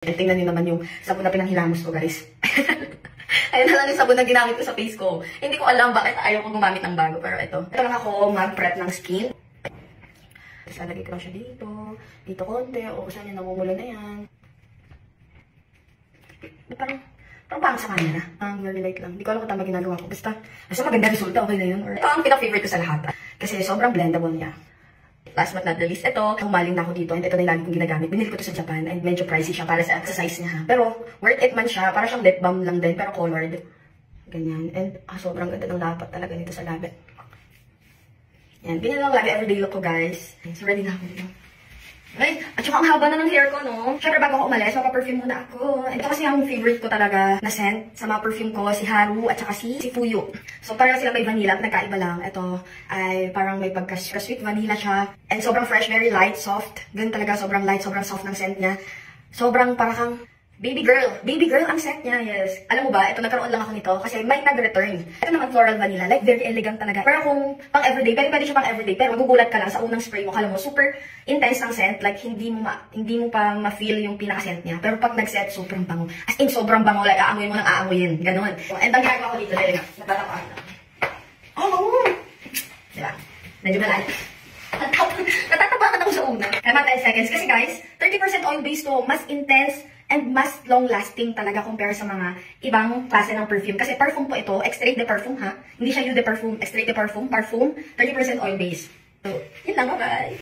Tingnan niyo naman yung sabon na pinanghilamos ko, guys. Ayun na lang yung sabon na ginamit ko sa face ko. Hindi ko alam bakit ayaw ko gumamit ng bago, pero ito. Ito lang ako mag-prep ng skin. Tapos lalagay ko lang siya dito. Dito konti. O kung saan yung namumula na yan. Parang pangit sa camera. Very light lang. Hindi ko alam kung tama ginagawa ko. Basta maganda resulta. Okay na yun. Or, ito ang pinaka-favorite ko sa lahat. Kasi sobrang blendable niya. Last but not the least, ito, humaling na ako dito and ito na yung lagi kong ginagamit. Binili ko to sa Japan and medyo pricey siya para sa size niya. Pero, worth it man siya. Para siyang lip balm lang din, pero colored. Ganyan. And, sobrang ganda ng lapat talaga nito sa labi. Yan. Ganyan lang lagi everyday look ko, guys. So, ready na ako dito. Right? At saka ang haba na ng hair ko, no? Siyempre, bago ako umalis, mapa-perfume muna ako. Ito kasi ang favorite ko talaga na scent sa mga perfume ko, si Haru at saka si Fuyu. So, parang sila may vanilla, nagkaiba lang. Ito ay parang may pagka-sweet vanilla siya. And sobrang fresh, very light, soft. Ganun talaga, sobrang light, sobrang soft ng scent niya. Sobrang parang kang baby girl ang scent niya, yes. Alam mo ba, ito nagkaroon lang ako nito kasi may nag-return. Ito naman floral vanilla, like very elegant talaga. Pero kung pang everyday, pwede siya pang everyday, pero magugulat ka lang sa unang spray mo, kala mo super intense ang scent, like hindi mo pa ma-feel yung pinaka-scent niya. Pero pag nag-set, sobrang bango. As in, sobrang bango, like aamoy mo ng aamoyin, ganun. And ang gagawa ko dito, talaga, nagtatapaan na. Oh! Diba? Medyo malalim. Natatapakan ako sa una. Kaya mga 10 seconds. Kasi guys, 30% oil-based to, mas intense and mas long-lasting talaga compare sa mga ibang klase ng perfume. Kasi perfume po ito, extrait de parfum ha. Hindi siya eau de parfum, extrait de parfum, 30% oil-based. So, yun lang, bye!